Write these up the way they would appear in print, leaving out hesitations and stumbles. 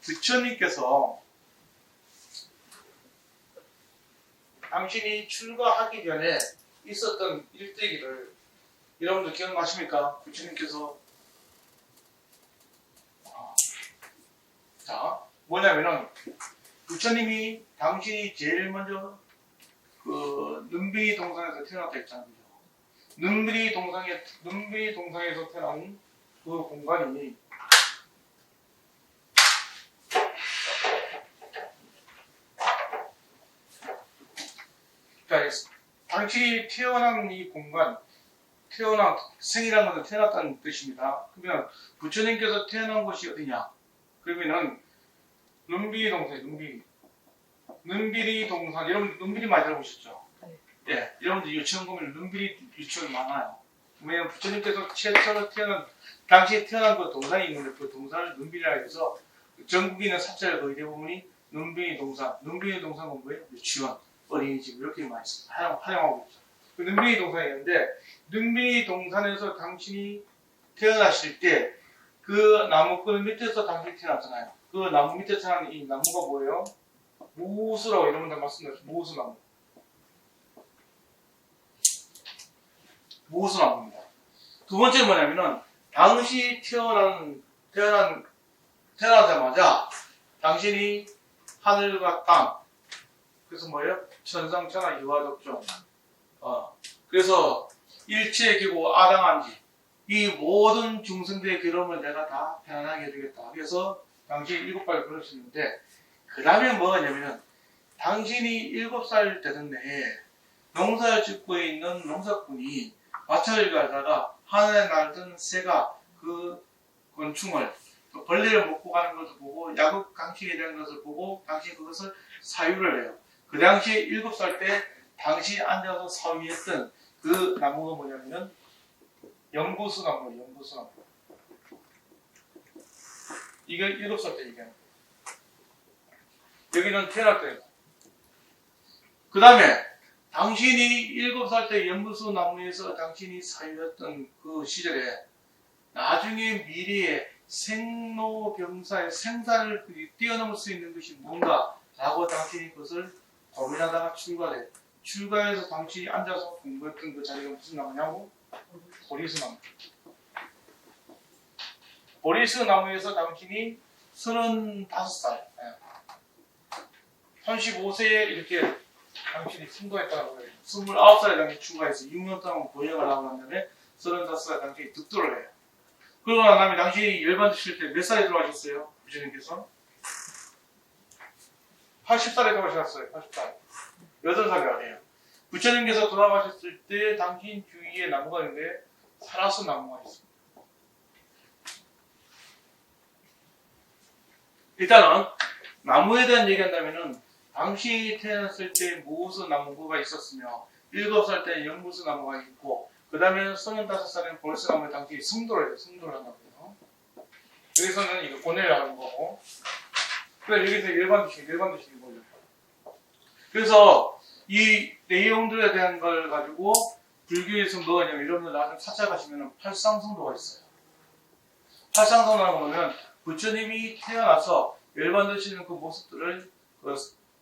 부처님께서 당신이 출가하기 전에 있었던 일대기를 여러분들 기억나십니까? 부처님께서 자 뭐냐면은 부처님이 당신이 제일 먼저 그 눈비리 동상에서 태어났다 했잖아요. 눈비리 동상에서 태어난 그 공간이 그러니까 당신이 태어난 이 공간, 생이라는 것은 태어났다는 뜻입니다. 그러면 부처님께서 태어난 곳이 어디냐? 그러면은 눈비리 동산, 눈비리 동산. 여러분 눈비리 많이 들어보셨죠? 예, 여러분들 유치원 보면 눈비리 유치원이 많아요. 왜냐면 부처님께서 최초로 당시에 태어난 그 동산이 있는데 그 동산을 눈비리라 해서 전국에 있는 사찰 거의 대부분이 눈비리 동산. 눈비리 동산은 뭐예요? 유치원, 어린이집 이렇게 많이 활용하고 있죠. 그 눈비리 동산이 있는데 눈비리 동산에서 당신이 태어나실 때 그 나무꾼 밑에서 당신이 태어났잖아요. 그 나무 밑에 태어난 이 나무가 뭐예요? 무수라고 여러분들 말씀드렸죠. 무수나무. 무수나무입니다. 두 번째 뭐냐면은 당시 태어나자마자 당신이 하늘과 땅, 그래서 뭐예요? 천상천하 유화덕종. 그래서 일체기고 아당한지 이 모든 중생들의 괴로움을 내가 다 편안하게 해주겠다. 그래서 당시 7발 그러시는데 그 다음에 뭐냐면은 당신이 7살 되던 해에 농사를 짓고 있는 농사꾼이 마차를 가다가 하늘에 날던 새가 그 곤충을 또 벌레를 먹고 가는 것을 보고 야국 강식에 대한 것을 보고 당신이 그것을 사유를 해요. 그 당시에 7살 때 당신이 앉아서 사유했던 그 나무가 뭐냐면은 연구수 나무예요. 연구수 나무. 이거 7살 때 얘기하는 거예요. 여기는 태어날 때예요. 그 다음에 당신이 7살 때 연구수 나무에서 당신이 사유했던 그 시절에 나중에 미래에 생로병사의 생사를 뛰어넘을 수 있는 것이 뭔가 라고 당신이 그것을 고민하다가 출가해서 당신이 앉아서 공부했던 그 자리가 무슨 나무냐고? 보리수나무. 보리수나무에서 당신이 35살 35세에 이렇게 당신이 승도했다고 해요. 29살에 당신이 출가해서 6년 동안 고행을 하고 난 다음에 35살에 당신이 득도를 해요. 그러고 난 다음에 당신이 열반 드실 때 몇 살에 들어가셨어요? 부처님께서? 80살에 들어가셨어요. 80살. 8살이라 해요. 부처님께서 돌아가셨을 때 당신 주위에 나무가 있는데 사라스 나무가 있습니다. 일단은 나무에 대한 얘기한다면은 당시 태어났을 때 무수 나무가 있었으며 7살 때 연무수 나무가 있고 그 다음에 35살에는 보리수 나무에 당시 승도를 해요. 승도를 한다고요. 여기서는 이거 고뇌를 하는 거고 그래 여기서 일반 주식이 뭐예요. 그래서 이 내용들에 대한 걸 가지고 불교에서 뭐냐면 여러분들 나중에 찾아가시면 팔상성도가 있어요. 팔상성도라고 보면 부처님이 태어나서 열반드시는 그 모습들을 그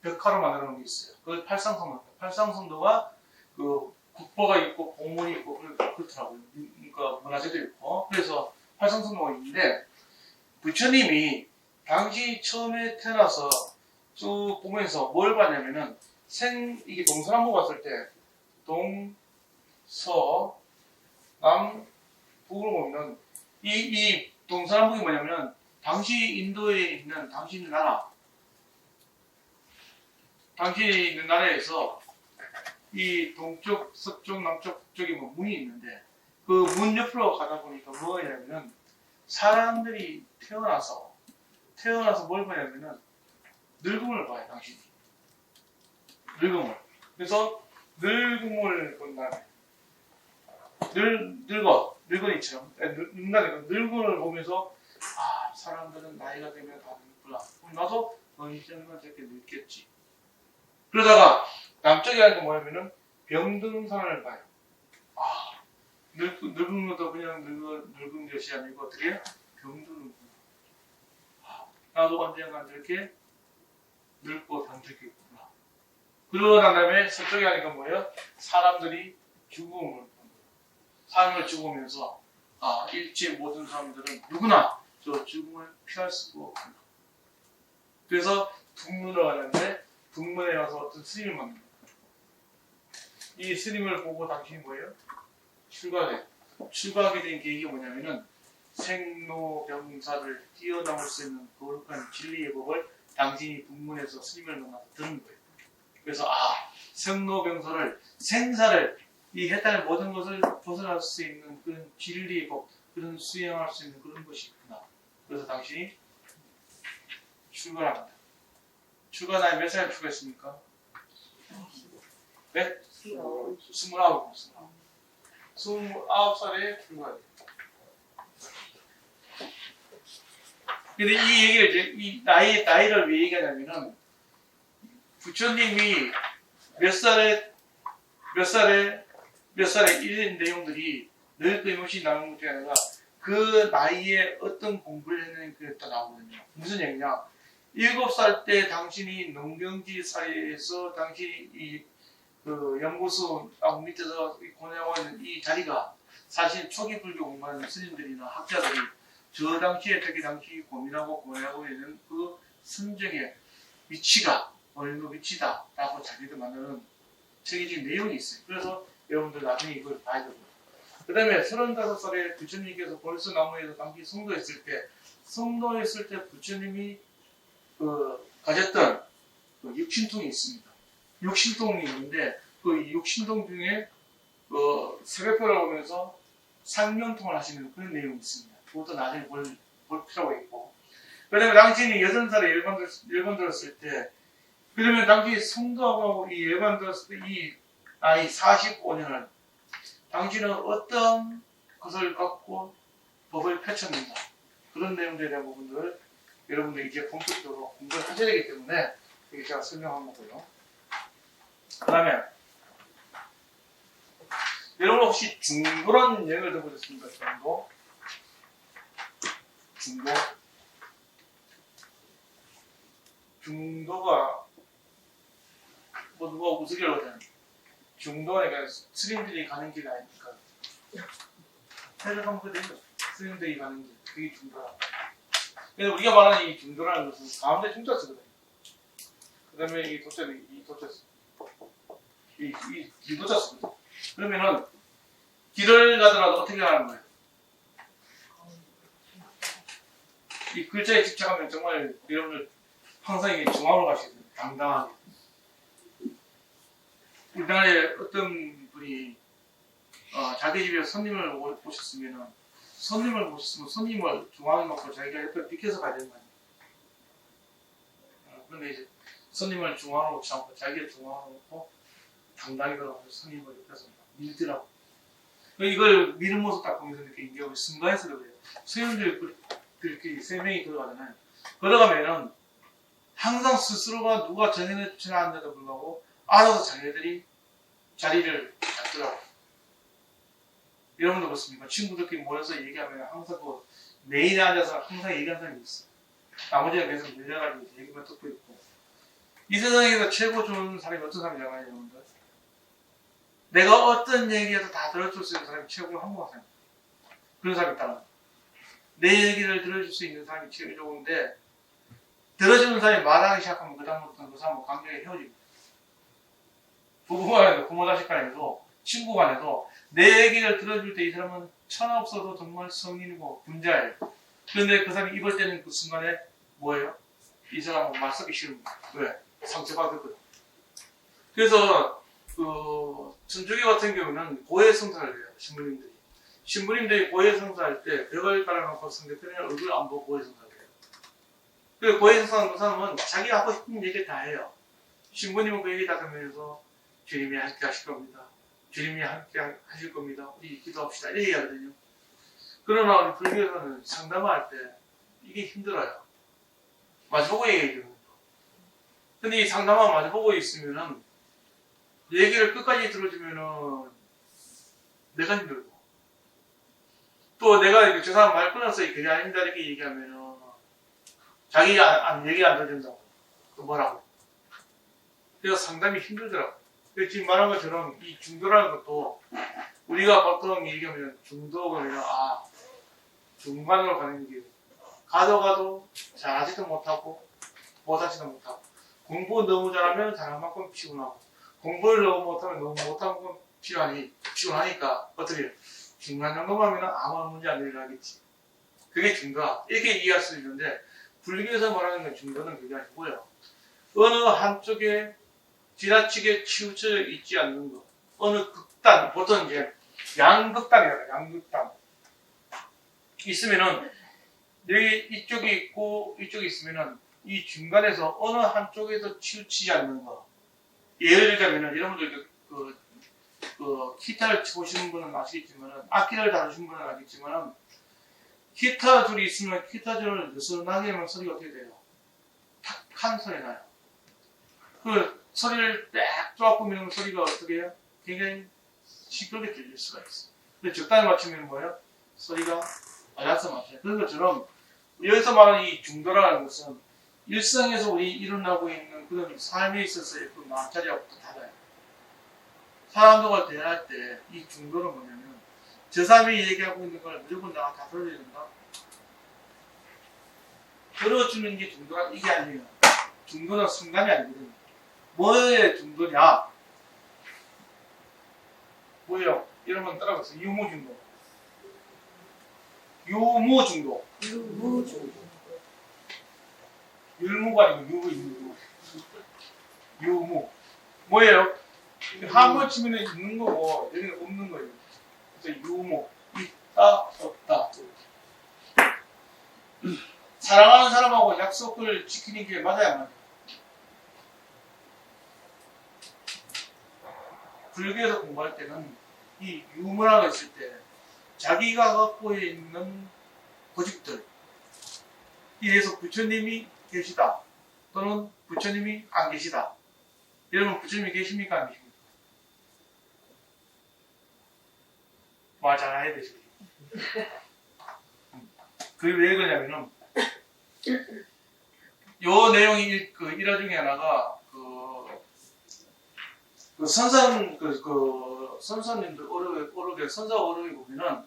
벽화로 만들어 놓은 게 있어요. 그 팔상성도. 팔상성도가 그 국보가 있고 공문이 있고 그렇더라고요. 그러니까 문화재도 있고. 그래서 팔상성도가 있는데 부처님이 당시 처음에 태어나서 쭉 보면서 뭘 봤냐면은 이게 동서남북 봤을 때 동서 남 북으로 보면 이 동서남북이 뭐냐면은 당시 인도에 있는 당시 있는 나라에서 이 동쪽, 서쪽, 남쪽, 북쪽에 뭐 문이 있는데 그 문 옆으로 가다 보니까 뭐냐면은 사람들이 태어나서 뭘 보냐면은 늙음을 봐요, 당신이. 늙음을. 그래서 늙음을 본 다음에 늙은이처럼 늙음을 보면서 아 사람들은 나이가 되면 다 늙구나. 그럼 나도 언젠가 저렇게 늙겠지. 그러다가 남쪽에 하는 게 뭐냐면은 병등산을 봐요. 아 늙은 것도 그냥 늙은 것이 아니고 어떻게 해요? 병드는구나. 나도 언젠가 이렇게 늙고 병들겠구나. 그러고 난 다음에 서쪽에 하니까 뭐예요? 사람들이 죽음을 삶을 죽으면서 일체 모든 사람들은 누구나 저 죽음을 피할 수가 없구나. 그래서 북문으로 가는데 북문에 가서 어떤 스님을 만납니다. 이 스님을 보고 당신이 뭐예요? 출가하게 된 계기가 뭐냐면은 생로병사를 뛰어넘을 수 있는 거룩한 진리의 법을 당신이 북문에서 스님을 만나서 들은 거예요. 그래서 생로병사를 생사를 이 해탈 모든 것을 벗어날 수 있는 그런 진리의 법, 그런 수행할 수 있는 그런 것이 있구나. 그래서 당신이 출가를 합니다. 출가 나이 몇 살에 출가했습니까? 네? 29살에 출가해요. 근데 이 얘기를 이제 이 나이를 왜 얘기하냐면은 부처님이 몇 살에 이런 내용들이 늘 끊임없이 나오는 것이 아니라 그 나이에 어떤 공부를 했는지 그게 또 나오거든요. 무슨 얘기냐? 7살 때 당신이 농경지 사이에서 당신이 그 연구소 밑에서 고뇌하고 있는 이 자리가 사실 초기 불교 공부하는 스님들이나 학자들이 저 당시에 특히 당시 고민하고 고뇌하고 있는 그 선정의 위치가 어느 정도 위치다라고 자기들 만드는 책임진 내용이 있어요. 그래서 여러분들 나중에 이걸 봐야 되고요. 그 다음에 35살에 부처님께서 벌써 나무에서 당시 성도했을 때 부처님이 가졌던 육신통이 있습니다. 육신통이 있는데 그 육신통 중에 세배표를 오면서 상명통을 하시는 그런 내용이 있습니다. 그것도 나중에 볼 필요가 있고. 그다음에 당신이 60살에 열반 들었을 때 그러면 당시 성도하고 이 열반 들었을 때 이 나이 45년을 당신은 어떤 것을 갖고 법을 펼쳤는가 그런 내용들에 대한 부분들을 여러분들이 이제 본격적으로 공부를 하셔야 되기 때문에 이게 제가 설명한 거고요. 그 다음에 여러분 혹시 중도라는 얘기를 들어보셨습니까? 중도가 뭐 누가 우스갯거리는 중도가 그러니까 스님들이 가는 길 아닙니까? 해석하면 그대로 스님들이 가는 길 그게 중도라. 그래서 우리가 말하는 이 중도라는 것은 가운데 중자 쓰거든요. 그 다음에 이 도자는 이 도자 쓰 이 도자 쓰거든요. 그러면은 길을 가더라도 어떻게 가는 거예요? 이 글자에 집착하면 정말 여러분들 항상 이게 중앙으로 가셔야 돼요. 당당하게. 우리나라에 어떤 분이 자기 집에 손님을 모셨으면 손님을 중앙에 놓고 자기가 옆에 비켜서 가야 되는 거 아니에요. 그런데 이제 손님을 중앙으로 놓지 않고 자기가 중앙으로 놓고 당당히 걸어가서 손님을 옆에서 밀더라고. 이걸 미는 모습 딱 보면서 이렇게 인기하고 승가해서 그래요. 스님들 이렇게 3명이 걸어가잖아요. 걸어가면은 항상 스스로가 누가 전행을 지나는데도 불구하고 알아서 자기들이 자리를 잡더라고요. 여러분도 그렇습니까? 친구들끼리 모여서 얘기하면 항상 메인에 앉아서 항상 얘기하는 사람이 있어요. 나머지는 계속 밀려가지고 얘기만 듣고 있고. 이 세상에서 최고 좋은 사람이 어떤 사람이냐고요, 여러분들? 내가 어떤 얘기해도 다 들어줄 수 있는 사람이 최고로 한국어 사람. 그런 사람이 있다는 내 얘기를 들어줄 수 있는 사람이 제일 좋은데 들어주는 사람이 말하기 시작하면 그다음부터는 그 사람과 관계가 헤어집니다. 부부 간에도 부모 자식 간에도 친구 간에도 내 얘기를 들어줄 때 이 사람은 천하 없어도 정말 성인이고 분자예요. 그런데 그 사람이 입을 때는 그 순간에 뭐예요? 이 사람은 말 섞기 싫은 거예요. 왜? 상처받거든. 그래서 천주교 같은 경우는 고해성사를 해요. 신부님들이 고해성사할 때 벽을 깔아놓고 상대편의 얼굴 안 보고 고해성사를 해요. 그 고해성사하는 사람은 자기가 하고 싶은 얘기 다 해요. 신부님은 그 얘기 다 들으면서 주님이 함께 하실 겁니다. 주님이 함께 하실 겁니다. 우리 기도합시다. 이렇게 얘기하거든요. 그러나 우리 불교에서는 상담할 때 이게 힘들어요. 마주보고 얘기해요. 근데 이 상담하고 마주보고 있으면은 얘기를 끝까지 들어주면은 내가 힘들고 또 내가 저 사람 말 끊어서 그게 아닙니다 이렇게 얘기하면은 자기 얘기 안 들어준다고. 또 뭐라고. 그래서 상당히 힘들더라고. 지금 말한 것처럼 이 중도라는 것도 우리가 보통 얘기하면 중도가 중간으로 가는 게 가도 잘하지도 못하고 못하지도 못하고 공부 너무 잘하면 잘한 만큼 피곤하고 공부를 너무 못하면 너무 못한 만큼 피곤하니까 어떻게 해요? 중간 정도만 하면 아무 문제 안 일어나겠지. 그게 중도다. 이렇게 이해할 수 있는데 불교에서 말하는 건 중도는 그게 아니고요. 어느 한쪽에 지나치게 치우쳐 있지 않는 것. 어느 극단, 보통 이제 양극단이에요. 양극단. 있으면은 여기 이쪽이 있고 이쪽이 있으면은 이 중간에서 어느 한쪽에도 치우치지 않는 거. 예를 들자면은 여러분들 기타를 치시는 분은 아시겠지만은 악기를 다루시는 분은 알겠지만은 기타 줄이 있으면 기타 줄을 느슨하게 하면 소리가 어떻게 돼요? 탁한 소리 나요. 그 소리를 빽 쪼아고 미는 소리가 어떻게 해요? 굉장히 시끄럽게 들릴 수가 있어요. 근데 적당히 맞추면 뭐예요? 소리가 알아서 맞춰요. 그런 것처럼 여기서 말하는 이 중도라는 것은 일상에서 우리 일어나고 있는 그런 삶에 있어서의 그 마찰이하고도 달라요. 사람들과 대화할 때 이 중도는 뭐냐면 저 사람이 얘기하고 있는 걸 무조건 내가 다 들어야 된다. 들어주는 게 중도가 이게 아니에요. 중도는 순간이 아니거든요. 뭐의 중도냐? 뭐예요? 여러분 따라가세요. 유무중도. 유무중도. 율무가 아니고 유무. 유무. 뭐예요? 한번 치면 있는 거고 여기는 없는 거예요. 그래서 유무. 있다, 없다. 사랑하는 사람하고 약속을 지키는 게 맞아야 맞아요. 불교에서 공부할 때는 이 유무라고 했을 때 자기가 갖고 있는 고집들 이래서 부처님이 계시다 또는 부처님이 안 계시다. 여러분 부처님이 계십니까 안 계십니까? 말 잘해야 되죠. 그게 왜 그러냐면은 요 내용이 일화 중에 하나가 선사님들 어록에 선사 어록에 보면은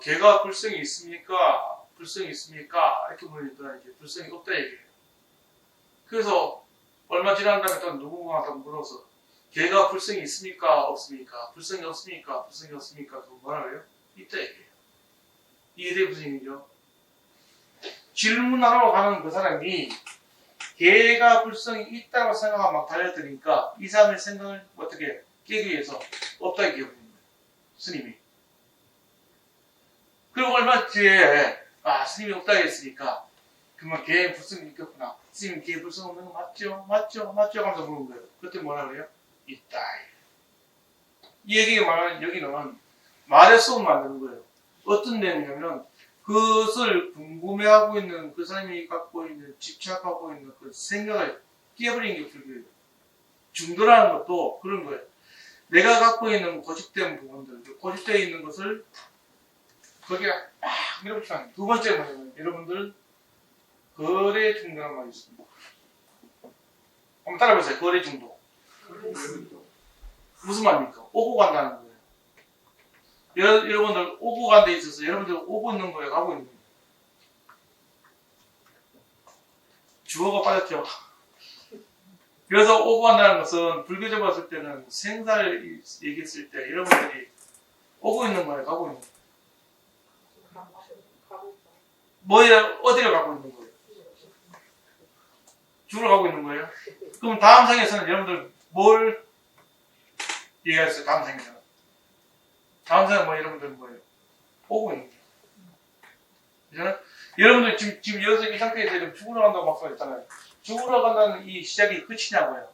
개가 불성이 있습니까? 불성이 있습니까? 이렇게 물으니까 이제 불성이 없다 얘기해요. 그래서 얼마 지난 다음에 또 누군가한테 물어서 개가 불성이 있습니까? 없습니까? 불성이 없습니까? 불성이 없습니까? 그거 뭐라 그래요? 있다 얘기해요. 이게 무슨 얘기죠? 질문하러 가는 그 사람이 개가 불성이 있다고 생각하고 막 달려드니까 이 사람의 생각을 어떻게 깨기 위해서 없다 얘기해버린 거예요. 스님이. 그리고 얼마 뒤에 스님이 없다 했으니까 그러면 개의 불성이 있겠구나. 스님 개의 불성 없는 거 맞죠? 맞죠? 맞죠? 하면서 물은 거예요. 그때 뭐라 그래요? 있다. 이 얘기가 말하는 여기는 말의 수업 만드는 거예요. 어떤 내용이냐면 그것을 궁금해하고 있는 그 사람이 갖고 있는 집착하고 있는 그 생각을 깨버리는 게 불교예요. 중도라는 것도 그런 거예요. 내가 갖고 있는 고집된 부분들, 고집되어 있는 것을 거기에 막 밀어붙이는 거예요. 두 번째 뭐냐면 여러분들 거래 중도라는 말이 있습니다. 한번 따라해보세요. 거래 중도. 무슨 말입니까? 오고 간다는 거예요. 여러분들 오고 간 데 있어서 여러분들 오고 있는 거예요? 가고 있는 거예요? 주어가 빠졌죠. 그래서 오고 간다는 것은 불교적으로 봤을 때는 생사를 얘기했을 때 여러분들이 오고 있는 거예요? 가고 있는 거예요? 뭐예요? 어디를 가고 있는 거예요? 죽으러 가고 있는 거예요? 그럼 다음 생에서는 여러분들 뭘 얘기했어요? 다음 생에서는? 다음 생은 뭐 여러분들 뭐예요? 오고 있는 거예요. 그죠? 여러분들 지금 여기서 이 상태에서 죽으러 간다고 막 써있잖아요. 죽으러 간다는 이 시작이 끝이냐고요.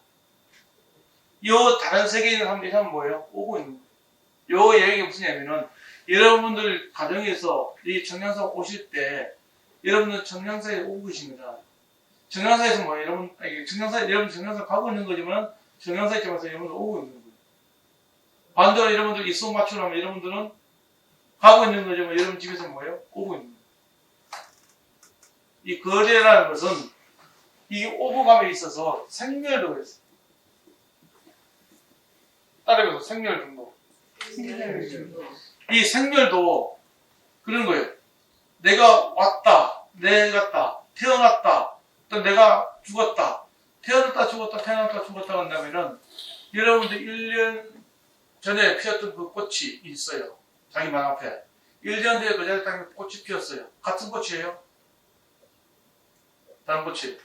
이 다른 세계에 있는 사람들이 뭐예요? 오고 있는 거예요. 요 얘기가 무슨 얘기냐면은 여러분들 가정에서 이 정량사 오실 때 여러분들 정량사에 오고 계십니다. 정량사에서 뭐예요? 여러분 정량사 가고 있는 거지만 정량사 입장에서 여러분들 오고 있는 거예요. 반대로 여러분들 입속 맞추려면 여러분들은 가고 있는 거지만 여러분 집에서 뭐예요? 오고 있는 거예요. 이 거래라는 것은 이 오부감에 있어서 생멸도 있어요. 따라해서 생멸 등록. 이 생멸도 그런 거예요. 내가 왔다, 내가 갔다, 태어났다, 또 내가 죽었다, 태어났다 죽었다, 태어났다 죽었다 한다면은 여러분들 1년 전에 피었던 그 꽃이 있어요. 자기 맘 앞에. 1년 뒤에 그 자리에 딱 꽃이 피었어요. 같은 꽃이에요? 다른 꽃이에요?